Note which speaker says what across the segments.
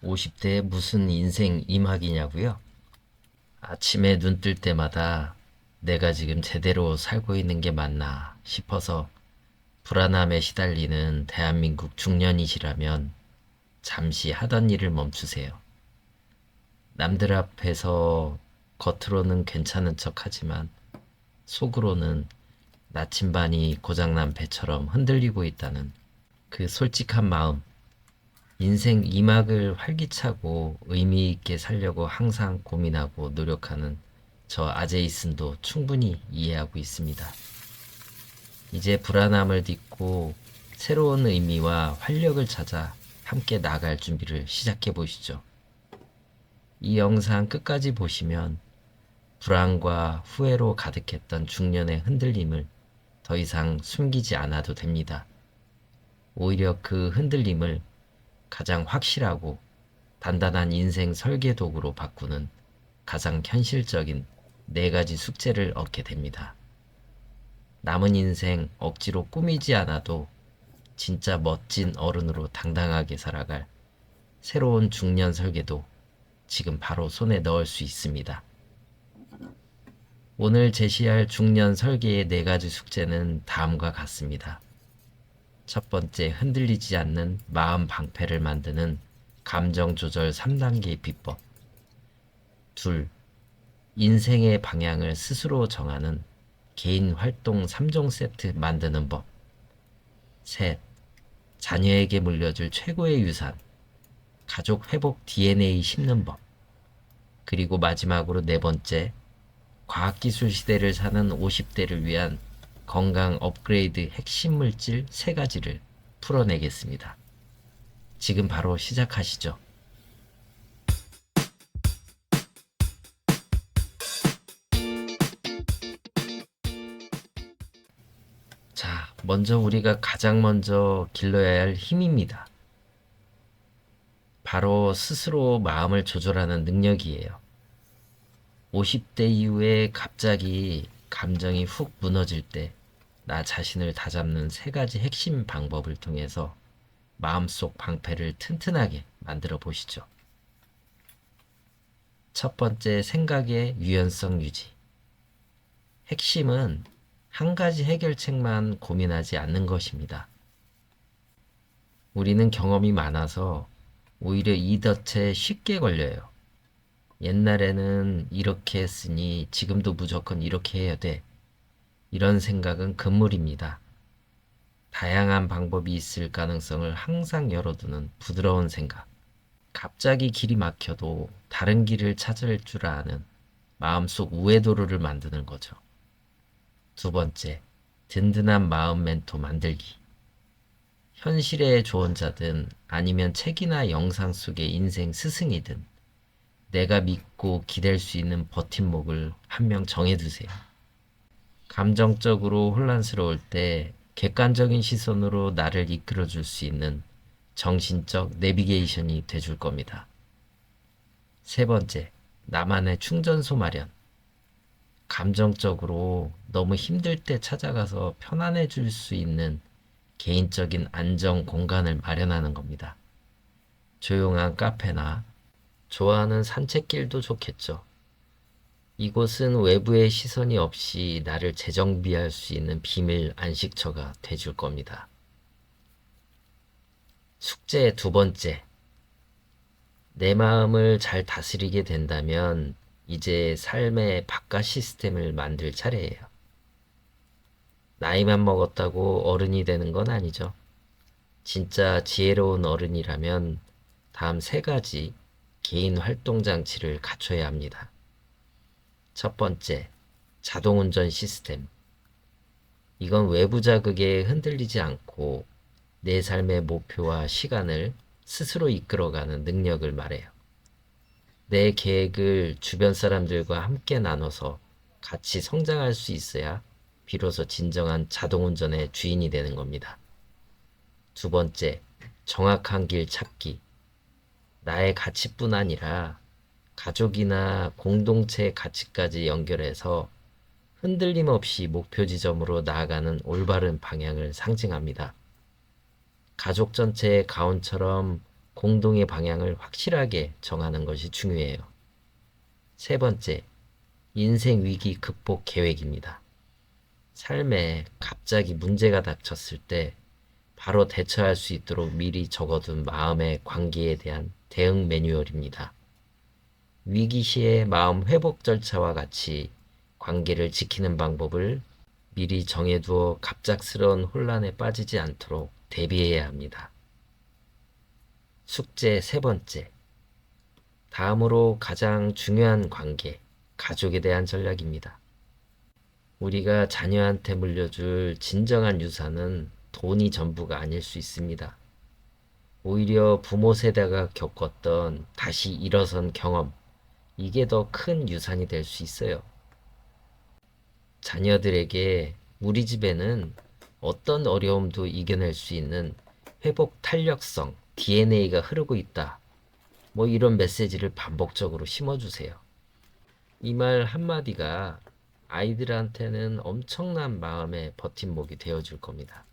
Speaker 1: 50대에 무슨 인생 이막이냐고요? 아침에 눈 뜰 때마다 내가 지금 제대로 살고 있는 게 맞나 싶어서 불안함에 시달리는 대한민국 중년이시라면 잠시 하던 일을 멈추세요. 남들 앞에서 겉으로는 괜찮은 척 하지만 속으로는 나침반이 고장난 배처럼 흔들리고 있다는 그 솔직한 마음, 인생 2막을 활기차고 의미 있게 살려고 항상 고민하고 노력하는 저 아제이슨도 충분히 이해하고 있습니다. 이제 불안함을 딛고 새로운 의미와 활력을 찾아 함께 나갈 준비를 시작해 보시죠. 이 영상 끝까지 보시면 불안과 후회로 가득했던 중년의 흔들림을 더 이상 숨기지 않아도 됩니다. 오히려 그 흔들림을 가장 확실하고 단단한 인생 설계 도구로 바꾸는 가장 현실적인 4가지 숙제를 얻게 됩니다. 남은 인생 억지로 꾸미지 않아도 진짜 멋진 어른으로 당당하게 살아갈 새로운 중년 설계도 지금 바로 손에 넣을 수 있습니다. 오늘 제시할 중년 설계의 4가지 숙제는 다음과 같습니다. 첫 번째, 흔들리지 않는 마음 방패를 만드는 감정 조절 3단계 비법. 둘, 인생의 방향을 스스로 정하는 개인 활동 3종 세트 만드는 법. 셋, 자녀에게 물려줄 최고의 유산, 가족 회복 DNA 심는 법. 그리고 마지막으로 4번째, 과학기술 시대를 사는 50대를 위한 건강 업그레이드 핵심 물질 3가지를 풀어내겠습니다. 지금 바로 시작하시죠. 자, 먼저 우리가 가장 먼저 길러야 할 힘입니다. 바로 스스로 마음을 조절하는 능력이에요. 50대 이후에 갑자기 감정이 훅 무너질 때 나 자신을 다잡는 3가지 핵심 방법을 통해서 마음속 방패를 튼튼하게 만들어 보시죠. 첫 번째, 생각의 유연성 유지. 핵심은 한 가지 해결책만 고민하지 않는 것입니다. 우리는 경험이 많아서 오히려 이 덫에 쉽게 걸려요. 옛날에는 이렇게 했으니 지금도 무조건 이렇게 해야 돼. 이런 생각은 금물입니다. 다양한 방법이 있을 가능성을 항상 열어두는 부드러운 생각. 갑자기 길이 막혀도 다른 길을 찾을 줄 아는 마음속 우회도로를 만드는 거죠. 두 번째, 든든한 마음 멘토 만들기. 현실의 조언자든 아니면 책이나 영상 속의 인생 스승이든 내가 믿고 기댈 수 있는 버팀목을 한 명 정해두세요. 감정적으로 혼란스러울 때 객관적인 시선으로 나를 이끌어줄 수 있는 정신적 내비게이션이 돼줄 겁니다. 세 번째, 나만의 충전소 마련. 감정적으로 너무 힘들 때 찾아가서 편안해질 수 있는 개인적인 안정 공간을 마련하는 겁니다. 조용한 카페나 좋아하는 산책길도 좋겠죠. 이곳은 외부의 시선이 없이 나를 재정비할 수 있는 비밀 안식처가 돼줄 겁니다. 숙제 2번째. 내 마음을 잘 다스리게 된다면 이제 삶의 바깥 시스템을 만들 차례예요. 나이만 먹었다고 어른이 되는 건 아니죠. 진짜 지혜로운 어른이라면 다음 3가지 개인 활동 장치를 갖춰야 합니다. 첫 번째, 자동운전 시스템. 이건 외부 자극에 흔들리지 않고 내 삶의 목표와 시간을 스스로 이끌어가는 능력을 말해요. 내 계획을 주변 사람들과 함께 나눠서 같이 성장할 수 있어야 비로소 진정한 자동운전의 주인이 되는 겁니다. 두 번째, 정확한 길 찾기. 나의 가치뿐 아니라 가족이나 공동체 가치까지 연결해서 흔들림 없이 목표 지점으로 나아가는 올바른 방향을 상징합니다. 가족 전체의 가온처럼 공동의 방향을 확실하게 정하는 것이 중요해요. 세 번째, 인생 위기 극복 계획입니다. 삶에 갑자기 문제가 닥쳤을 때 바로 대처할 수 있도록 미리 적어둔 마음의 관계에 대한 대응 매뉴얼입니다. 위기 시의 마음 회복 절차와 같이 관계를 지키는 방법을 미리 정해두어 갑작스러운 혼란에 빠지지 않도록 대비해야 합니다. 숙제 세 번째. 다음으로 가장 중요한 관계, 가족에 대한 전략입니다. 우리가 자녀한테 물려줄 진정한 유산은 돈이 전부가 아닐 수 있습니다. 오히려 부모 세대가 겪었던 다시 일어선 경험, 이게 더 큰 유산이 될 수 있어요. 자녀들에게 우리 집에는 어떤 어려움도 이겨낼 수 있는 회복 탄력성, DNA가 흐르고 있다. 뭐 이런 메시지를 반복적으로 심어주세요. 이 말 한마디가 아이들한테는 엄청난 마음의 버팀목이 되어줄 겁니다.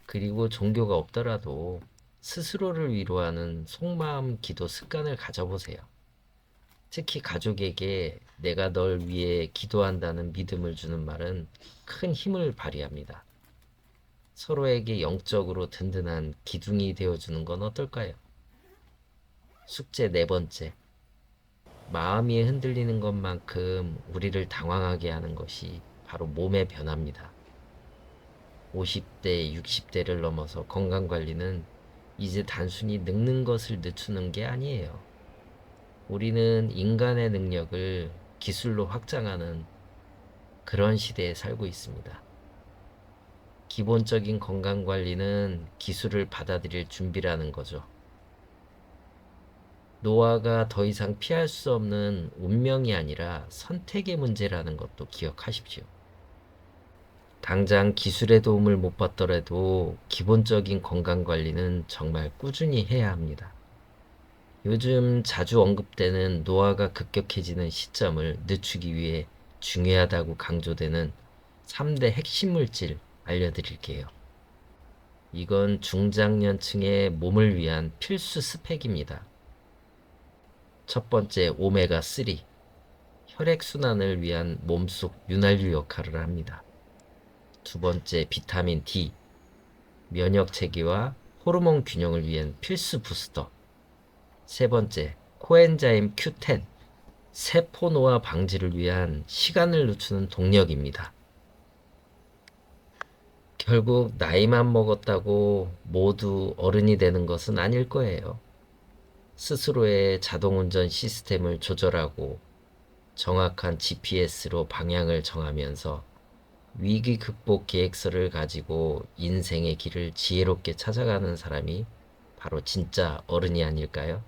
Speaker 1: 그리고 종교가 없더라도 스스로를 위로하는 속마음 기도 습관을 가져보세요. 특히 가족에게 내가 널 위해 기도한다는 믿음을 주는 말은 큰 힘을 발휘합니다. 서로에게 영적으로 든든한 기둥이 되어주는 건 어떨까요? 숙제 네 번째. 마음이 흔들리는 것만큼 우리를 당황하게 하는 것이 바로 몸의 변화입니다. 50대, 60대를 넘어서 건강관리는 이제 단순히 늙는 것을 늦추는 게 아니에요. 우리는 인간의 능력을 기술로 확장하는 그런 시대에 살고 있습니다. 기본적인 건강관리는 기술을 받아들일 준비라는 거죠. 노화가 더 이상 피할 수 없는 운명이 아니라 선택의 문제라는 것도 기억하십시오. 당장 기술의 도움을 못 받더라도 기본적인 건강관리는 정말 꾸준히 해야 합니다. 요즘 자주 언급되는 노화가 급격해지는 시점을 늦추기 위해 중요하다고 강조되는 3대 핵심 물질 알려드릴게요. 이건 중장년층의 몸을 위한 필수 스펙입니다. 첫 번째, 오메가3. 혈액순환을 위한 몸속 윤활유 역할을 합니다. 두 번째, 비타민 D. 면역 체계와 호르몬 균형을 위한 필수 부스터. 세 번째, 코엔자임 Q10. 세포 노화 방지를 위한 시간을 늦추는 동력입니다. 결국 나이만 먹었다고 모두 어른이 되는 것은 아닐 거예요. 스스로의 자동운전 시스템을 조절하고 정확한 GPS로 방향을 정하면서 위기 극복 계획서를 가지고 인생의 길을 지혜롭게 찾아가는 사람이 바로 진짜 어른이 아닐까요?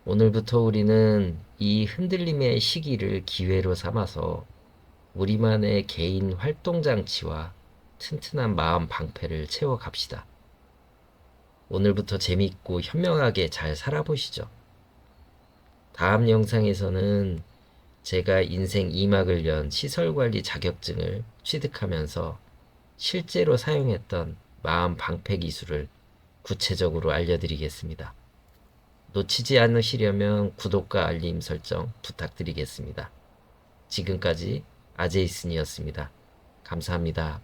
Speaker 1: 오늘부터 우리는 이 흔들림의 시기를 기회로 삼아서 우리만의 개인 활동장치와 튼튼한 마음 방패를 채워갑시다. 오늘부터 재밌고 현명하게 잘 살아보시죠. 다음 영상에서는 제가 인생 2막을 연 시설관리 자격증을 취득하면서 실제로 사용했던 마음 방패 기술을 구체적으로 알려드리겠습니다. 놓치지 않으시려면 구독과 알림 설정 부탁드리겠습니다. 지금까지 아제이슨이었습니다. 감사합니다.